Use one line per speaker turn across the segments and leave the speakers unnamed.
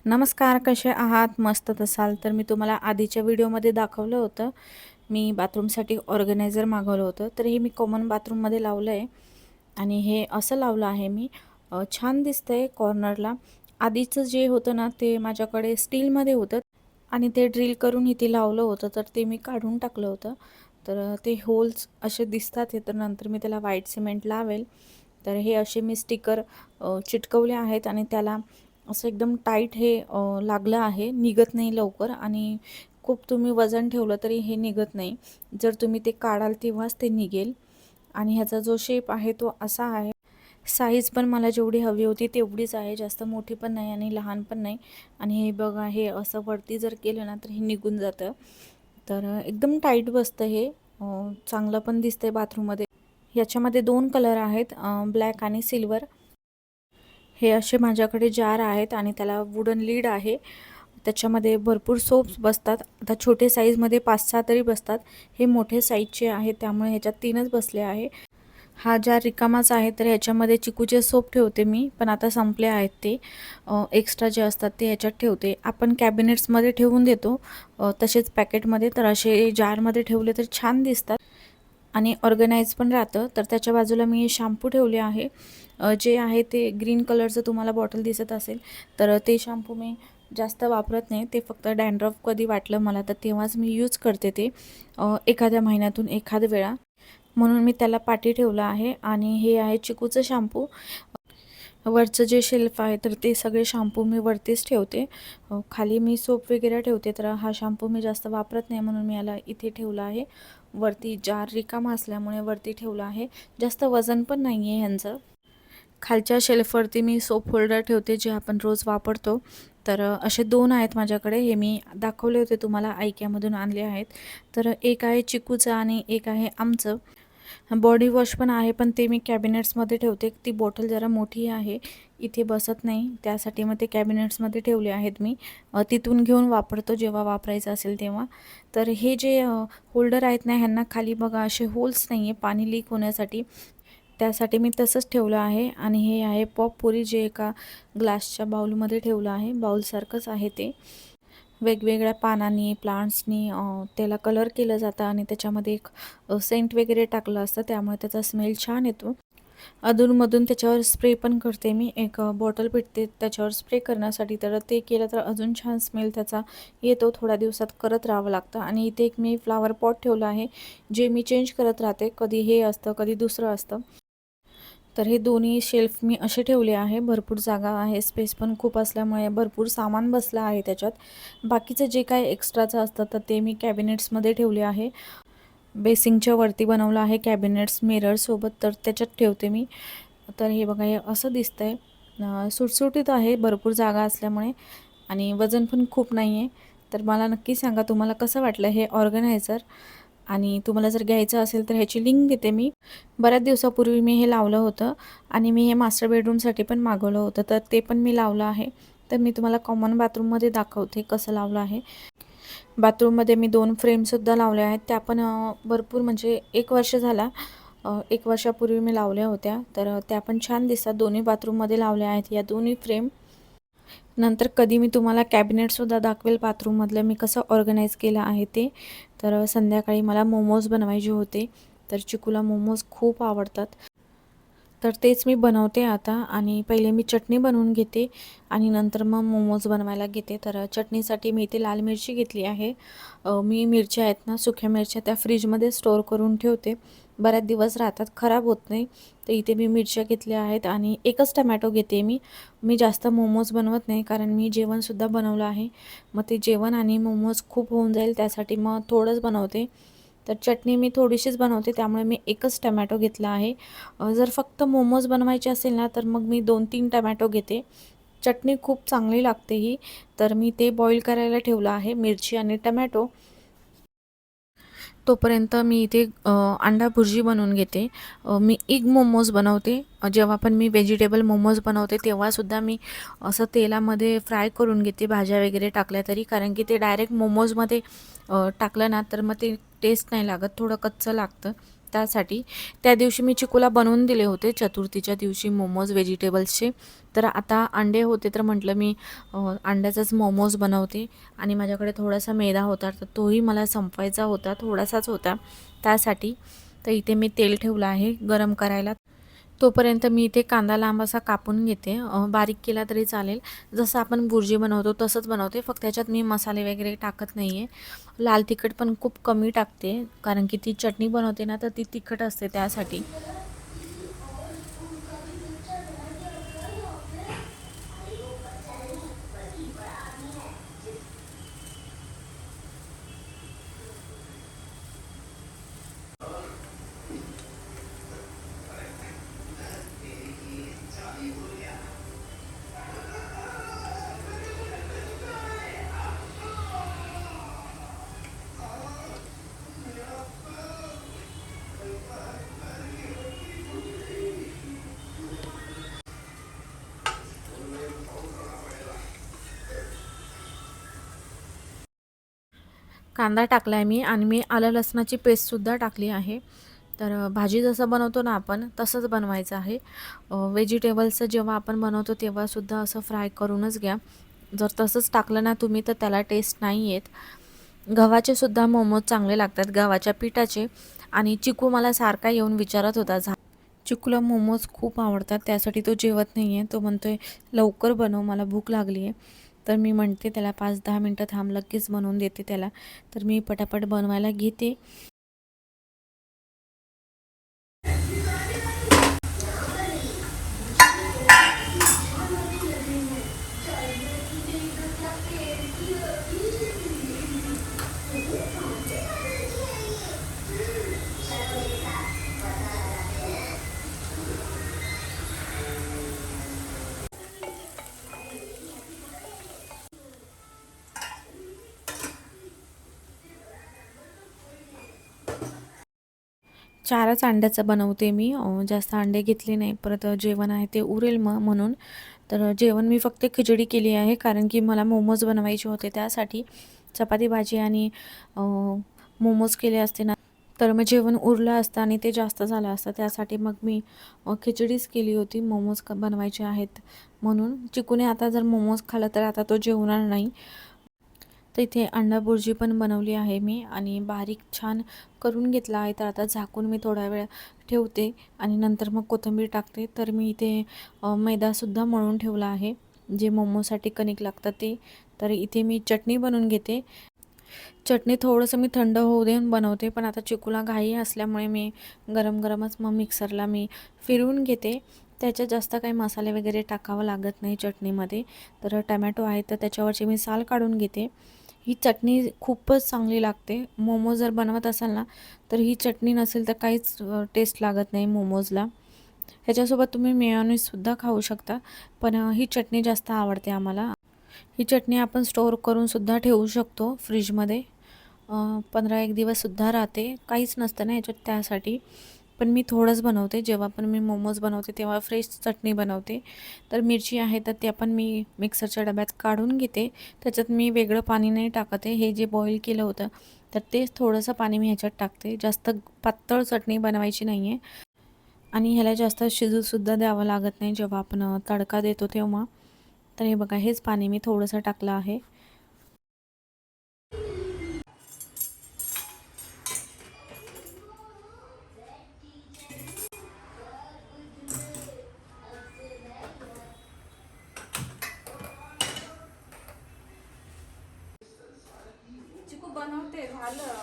नमस्कार, कसे आहात? मस्तच असाल तर मी तुम्हाला आधीच्या व्हिडिओमध्ये दाखवलं होतं. मी बाथरूमसाठी ऑर्गनायझर मागवलं होतं. तर हे मी कॉमन बाथरूममध्ये लावलं आहे आणि हे असं लावलं आहे मी. छान दिसतंय कॉर्नरला. आधीचं जे होतं ना ते माझ्याकडे स्टीलमध्ये होतं आणि ते ड्रिल करून इथे लावलं होतं, तर ते मी काढून टाकलं होतं. तर ते होल्स असे दिसतात आहे, तर नंतर मी त्याला व्हाईट सिमेंट लावेल. तर हे असे मी स्टिकर चिटकवले आहेत आणि त्याला असं एकदम टाईट हे लागलं आहे, निघत नाही लवकर आणि खूप तुम्ही वजन ठेवलं तरी हे निघत नाही. जर तुम्ही ते काढाल तेव्हाच ते निघेल आणि ह्याचा जो शेप आहे तो असा आहे. साईज पण मला जेवढी हवी होती तेवढीच आहे, जास्त मोठी पण नाही आणि लहान पण नाही. आणि हे बघा, हे असं वरती जर केलं ना तर हे निघून जातं. तर एकदम टाईट बसतं हे. चांगलं पण दिसतंय बाथरूममध्ये. याच्यामध्ये 2 कलर आहेत, ब्लॅक आणि सिल्वर. हे असे माझ्याकडे जार आहेत आणि त्याला वुडन लीड आहे. त्याच्यामध्ये भरपूर सोप्स बसतात. आता छोटे साईजमध्ये 5-6 तरी बसतात. हे मोठे साईजचे आहे त्यामुळे ह्याच्यात 3च बसले आहे. हा जार रिकामाच आहे, तर ह्याच्यामध्ये चिकूचे सोप ठेवते मी, पण आता संपले आहेत ते. एक्स्ट्रा जे असतात ते ह्याच्यात ठेवते. आपण कॅबिनेट्समध्ये ठेवून देतो तसेच पॅकेटमध्ये. तर असे जारमध्ये ठेवले तर छान दिसतात आणि ऑर्गनाइज पण राहतं. तर त्याच्या बाजूला मी शॅम्पू ठेवले आहे. जे आहे ते ग्रीन कलरचं तुम्हाला बॉटल दिसत असेल, तर ते शॅम्पू मी जास्त वापरत नाही. ते फक्त डॅन्ड्रफ कधी वाटलं मला तर तेव्हाच मी यूज करते ते, एखाद्या महिन्यातून एखाद वेळा. म्हणून मी त्याला पाठी ठेवलं आहे. आणि हे आहे चिकूचं शॅम्पू. वरचं जे शेल्फ आहे तर ते सगळे शॅम्पू मी वरतीच ठेवते. खाली मी सोप वगैरे ठेवते, तर हा शॅम्पू मी जास्त वापरत नाही म्हणून मी याला इथे ठेवला आहे. वरती जार रिकामा असल्यामुळे वरती ठेवला आहे. जास्त वजन पण नाही आहे ह्यांचं. खालच्या शेल्फवरती मी सोप होल्डर ठेवते जे आपण रोज वापरतो. तर असे 2 आहेत माझ्याकडे. हे मी दाखवले होते तुम्हाला, IKEAमधून आणले आहेत. तर एक आहे चिकूचं आणि एक आहे आमचं. बॉडी वॉश पण आहे, पण ते मी कॅबिनेट्समध्ये ठेवते. ती बॉटल जरा मोठी आहे, इथे बसत नाही, त्यासाठी मग ते कॅबिनेट्समध्ये ठेवले आहेत मी. तिथून घेऊन वापरतो जेव्हा वापरायचं असेल तेव्हा. तर हे जे होल्डर आहेत ना, ह्यांना खाली बघा असे होल्स नाही आहे पाणी लीक होण्यासाठी. त्यासाठी मी तसंच ठेवलं आहे. आणि हे आहे पॉपपुरी, जे एका ग्लासच्या बाउलमध्ये ठेवलं आहे. बाउलसारखंच आहे ते. वेगवेगळ्या पानांनी, प्लांट्सनी त्याला कलर केलं जातं आणि त्याच्यामध्ये एक सेंट वगैरे टाकलं असतं, त्यामुळे त्याचा स्मेल छान येतो. अधूनमधून त्याच्यावर स्प्रे पण करते मी. एक बॉटल भेटते त्याच्यावर स्प्रे करण्यासाठी, तर ते केलं तर अजून छान स्मेल त्याचा येतो. थोड्या दिवसात करत राहावं लागतं. आणि इथे एक मी फ्लावर पॉट ठेवलं आहे, जे मी चेंज करत राहते. कधी हे असतं, कधी दुसरं असतं. तर हे दोन्ही शेल्फ मी असे ठेवले आहे. भरपूर जागा आहे, स्पेस पण खूप असल्यामुळे भरपूर सामान बसलं आहे त्याच्यात. बाकीचं जे काय एक्स्ट्राचं असतं तर ते मी कॅबिनेट्समध्ये ठेवले आहे. बेसिंगच्या वरती बनवलं आहे कॅबिनेट्स मिररसोबत, तर त्याच्यात ठेवते मी. तर हे बघा, हे असं दिसतंय. सुटसुटीत आहे भरपूर जागा असल्यामुळे आणि वजन पण खूप नाही आहे. तर मला नक्की सांगा तुम्हाला कसं वाटलं हे ऑर्गनायझर. आणि तुम्हाला जर घ्यायचं असेल तर ह्याची लिंक देते मी. बऱ्याच दिवसापूर्वी मी हे लावलं होतं आणि मी हे मास्टर बेडरूमसाठी पण मागवलं होतं, तर ते पण मी लावलं आहे. तर मी तुम्हाला कॉमन बाथरूममध्ये दाखवते कसं लावलं आहे. बाथरूममध्ये मी 2 फ्रेमसुद्धा लावल्या आहेत. त्या पण भरपूर म्हणजे 1 वर्ष झाला. 1 वर्षापूर्वी मी लावल्या होत्या. तर त्या पण छान दिसतात. दोन्ही बाथरूममध्ये लावल्या आहेत या दोन्ही फ्रेम. नंतर कधी मी तुम्हाला कॅबिनेटसुद्धा दाखवेल बाथरूममधलं मी कसं ऑर्गनाईज केलं आहे ते. तर संध्याकाळी मला मोमोज बनवायचे होते, तर चिकूला मोमोज खूप आवडतात. तर तेच मी बनवते आता. आणि पहिले मी चटणी बनवून घेते आणि नंतर मग मोमोज बनवायला घेते. तर चटणीसाठी मी इथे लाल मिरची घेतली आहे. मी मिरच्या आहेत ना, सुक्या मिरच्या, त्या फ्रीजमध्ये स्टोअर करून ठेवते. बऱ्याच दिवस राहतात, खराब होत नाही. तर इथे मी मिरच्या घेतल्या आहेत आणि एकच टमॅटो घेते मी. मी जास्त मोमोज बनवत नाही, कारण मी जेवणसुद्धा बनवलं आहे. मग ते जेवण आणि मोमोज खूप होऊन जाईल, त्यासाठी मग थोडंच बनवते. तर चटणी मी थोडीशीच बनवते, त्यामुळे मी एकच टमॅटो घेतला आहे. जर फक्त मोमोज बनवायचे असेल ना, तर मग मी 2-3 टमॅटो घेते. चटणी खूप चांगली लागते ही. तर मी ते बॉईल करायला ठेवलं आहे, मिरची आणि टमॅटो. तोपर्यंत मी इथे अंडा भुर्जी बनवून घेते. मी इग मोमोज बनवते. जेव्हा पण मी व्हेजिटेबल मोमोज बनवते तेव्हासुद्धा मी असं तेलामध्ये फ्राय करून घेते, भाज्या वगैरे टाकल्या तरी. कारण की ते डायरेक्ट मोमोजमध्ये टाकलं ना तर मग ते टेस्ट नाही लागत, थोडं कच्चं लागतं. त्यासाठी त्या दिवशी मी चिकूला बनवून दिले होते चतुर्थीच्या दिवशी मोमोज व्हेजिटेबल्सचे. तर आता अंडे होते तर म्हटलं मी अंड्याचाच मोमोज बनवते. आणि माझ्याकडे थोडासा मैदा होता तर तोही मला संपवायचा होता, थोडासाच होता त्यासाठी. तर इथे मी तेल ठेवलं आहे गरम करायला. तोपर्यंत मी इथे कांदा लांब असा कापून घेते, बारीक केला तरी चालेल. जसं आपण बुर्जी बनवतो तसंच बनवते, फक्त त्याच्यात मी मसाले वगैरे टाकत नाही आहे. लाल तिखट पण खूप कमी टाकते, कारण की ती चटणी बनवते ना तर ती तिखट असते त्यासाठी. कांदा टाकला आहे मी आणि मी आलं लसणाची पेस्टसुद्धा टाकली आहे. तर भाजी जसं बनवतो ना आपण तसंच बनवायचं आहे. व्हेजिटेबल्सचं जेव्हा आपण बनवतो तेव्हासुद्धा असं फ्राय करूनच घ्या. जर तसंच टाकलं ना तुम्ही तर त्याला टेस्ट नाही येत. गव्हाचे सुद्धा मोमोज चांगले लागतात, गव्हाच्या पिठाचे. आणि चिकू मला सारखा येऊन विचारत होता, चिकूला मोमोज खूप आवडतात, त्यासाठी तो जेवत नाही आहे. तो म्हणतोय लवकर बनव, मला भूक लागली आहे. तर मी म्हणते त्याला 5-10 मिनटं थांब, लगेच बनवून देते त्याला. तर मी पटापट बनवायला घेते. चारच अंड्याचं बनवते मी, जास्त अंडे घेतले नाही, परत जेवण आहे ते उरेल म्हणून. तर जेवण मी फक्त खिचडी केली आहे, कारण की मला मोमोज बनवायचे होते त्यासाठी. चपाती भाजी आणि मोमोज केले असते ना तर मग जेवण उरलं असतं आणि ते जास्त झालं असतं, त्यासाठी मग मी खिचडीच केली होती. मोमोज बनवायचे आहेत म्हणून. चिकूने आता जर मोमोज खाल्लं तर आता तो जेवणार नाही. तर इथे अंडा बुर्जी पण बनवली आहे मी आणि बारीक छान करून घेतला आहे. तर आता झाकून मी थोडा वेळ ठेवते आणि नंतर मग कोथिंबीर टाकते. तर मी इथे मैदासुद्धा मळून ठेवला आहे, जे मोमोसाठी कणिक लागतं ते. तर इथे मी चटणी बनवून घेते. चटणी थोडंसं मी थंड होऊ देऊन बनवते, पण आता चिकूला घाई असल्यामुळे मी गरम गरमच मग मिक्सरला मी फिरवून घेते. त्याच्यात जास्त काही मसाले वगैरे टाकावं लागत नाही चटणीमध्ये. तर टमॅटो आहे तर त्याच्यावरची मी साल काढून घेते. ही चटणी खूपच चांगली लागते. मोमोज जर बनवत असाल ना तर ही चटणी नसेल तर काहीच टेस्ट लागत नाही मोमोजला. ह्याच्यासोबत तुम्ही मेयोनीजसुद्धा खाऊ शकता, पण ही चटणी जास्त आवडते आम्हाला. ही चटणी आपण स्टोअर करूनसुद्धा ठेवू शकतो फ्रीजमध्ये. 15-1 दिवससुद्धा राहते, काहीच नसतं ना याच्यात त्यासाठी. पण मी थोडंच बनवते, जेव्हा पण मी मोमोज बनवते तेव्हा फ्रेश चटणी बनवते. तर मिरची आहे तर ते पण मी मिक्सरच्या डब्यात काढून घेते. त्याच्यात मी वेगळं पाणी नाही टाकत आहे. हे जे बॉईल केलं होतं तर तेच थोडंसं पाणी मी ह्याच्यात टाकते. जास्त पातळ चटणी बनवायची नाही आहे आणि ह्याला जास्त शिजूसुद्धा द्यावं लागत नाही जेव्हा आपण तडका देतो तेव्हा. तर हे बघा, हेच पाणी मी थोडंसं टाकलं आहे.
चिकू बनवते झालं.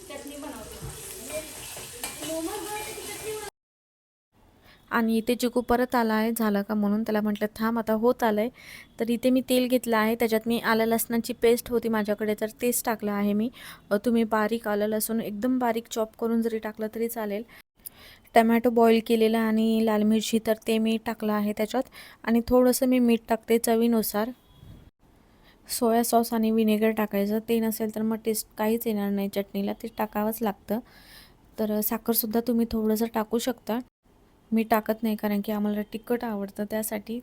चटणी बनवते.
आणि इथे चिकू परत आला आहे, झालं का म्हणून. त्याला म्हटलं थांब, आता होत आलं आहे. तर इथे मी तेल घेतलं आहे, त्याच्यात मी आलं लसणाची पेस्ट होती माझ्याकडे तर तेच टाकलं आहे मी. तुम्ही बारीक आलं लसूण एकदम बारीक चॉप करून जरी टाकलं तरी चालेल. टमॅटो बॉईल केलेला आणि लाल मिरची तर ते मी टाकलं आहे त्याच्यात. आणि थोडंसं मी मीठ टाकते चवीनुसार. सोया सॉस आणि विनेगर टाकायचं, ते नसेल तर मग टेस्ट काहीच येणार नाही चटणीला, ते टाकावंच लागतं. तर साखरसुद्धा तुम्ही थोडंसं टाकू शकता. मी टाकत नाही कारण की आम्हाला तिखट आवडतं त्यासाठी.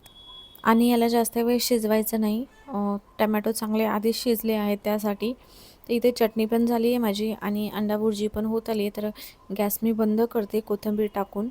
आणि याला जास्त वेळ शिजवायचं नाही. टमॅटो चांगले आधीच शिजले आहेत त्यासाठी. तर इथे चटणी पण झाली आहे माझी आणि अंडा भुर्जी पण होत आली आहे. तर गॅस मी बंद करते कोथिंबीर टाकून.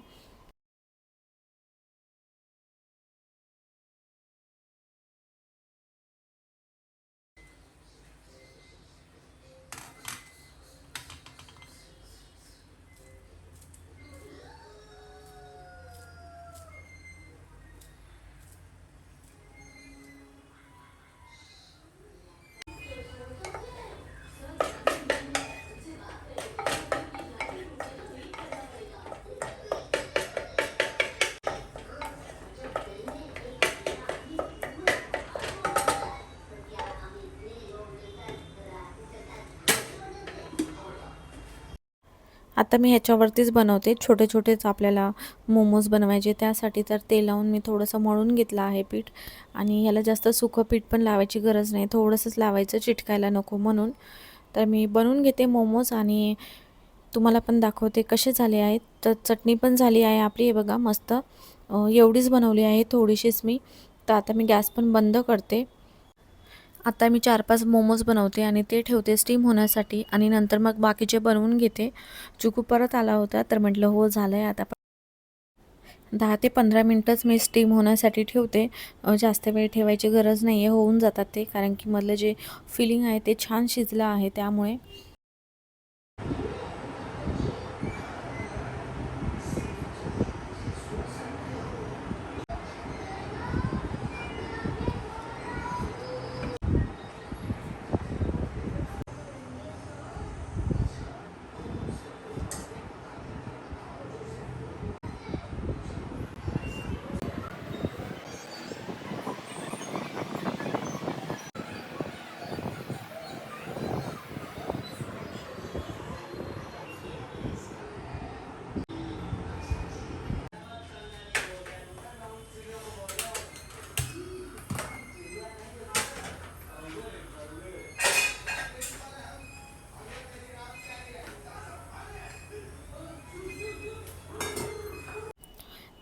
आता मी ह्याच्यावरतीच बनवते. छोटे छोटेच आपल्याला मोमोज बनवायचे त्यासाठी. तर ते लावून मी थोडंसं मळून घेतलं आहे पीठ. आणि ह्याला जास्त सुकं पीठ पण लावायची गरज नाही, थोडंसंच लावायचं, चिटकायला नको म्हणून. तर मी बनवून घेते मोमोज आणि तुम्हाला पण दाखवते कसे झाले आहेत. तर चटणी पण झाली आहे आपली, हे बघा मस्त. एवढीच बनवली आहे, थोडीशीच मी. तर आता मी गॅस पण बंद करते. आता मी 4-5 मोमोज बनवते आणि ते ठेवते स्टीम होण्यासाठी आणि नंतर मग बाकीचे बनवून घेते. चिकू परत आला होता तर म्हटलं हो झालं आहे आता 10 ते 15 मिनटंच मी स्टीम होण्यासाठी ठेवते. जास्त वेळ ठेवायची गरज नाही आहे, होऊन जातात ते. कारण की मधलं जे फिलिंग आहे ते छान शिजलं आहे त्यामुळे.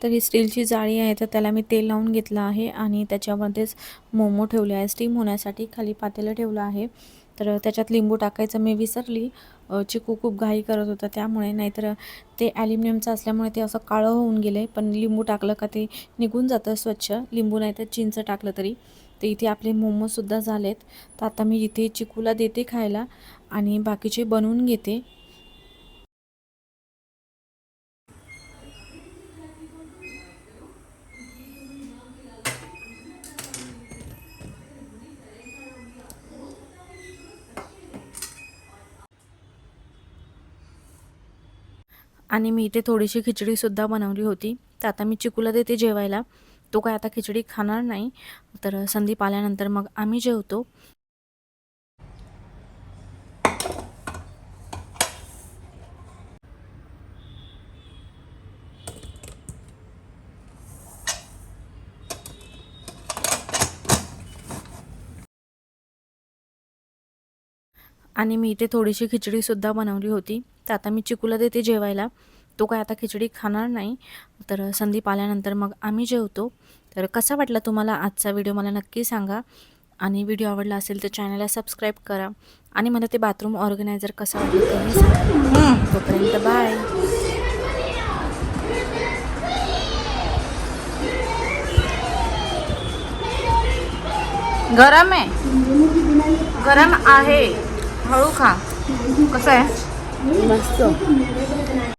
तर ही स्टीलची जाळी आहे, तर त्याला मी तेल लावून घेतलं आहे आणि त्याच्यामध्येच मोमो ठेवले आहे स्टीम होण्यासाठी. खाली पातेलं ठेवलं आहे. तर त्याच्यात लिंबू टाकायचं मी विसरली. चिकू खूप घाई करत होता त्यामुळे. नाहीतर ते ॲल्युमिनियमचं असल्यामुळे ते असं काळं होऊन गेले. पण लिंबू टाकलं का ते निघून जातं स्वच्छ. लिंबू नाही तर चिंच टाकलं तरी. तर इथे आपले मोमोसुद्धा झालेत. तर आता मी इथे चिकूला देते खायला आणि बाकीचे बनवून घेते. आणि मी इथे थोडीशी खिचडीसुद्धा बनवली होती. तर आता मी चिकूला देते जेवायला. तो काय आता खिचडी खाणार नाही. तर संदीप आल्यानंतर मग आम्ही जेवतो. आणि मी इथे थोडीशी खिचडीसुद्धा बनवली होती. तर आता मी चिकूला देते जेवायला. तो काय आता खिचडी खाणार नाही. तर संदीप आल्यानंतर मग आम्ही जेवतो. तर कसा वाटला तुम्हाला आजचा व्हिडिओ मला नक्की सांगा. आणि व्हिडिओ आवडला असेल तर चॅनलला सबस्क्राईब करा. आणि मला ते बाथरूम ऑर्गनायझर कसं वाटलं तेही सांगा. तोपर्यंत बाय.
गरम आहे, गरम आहे, हळू खा. कसं आहे?
मस्त.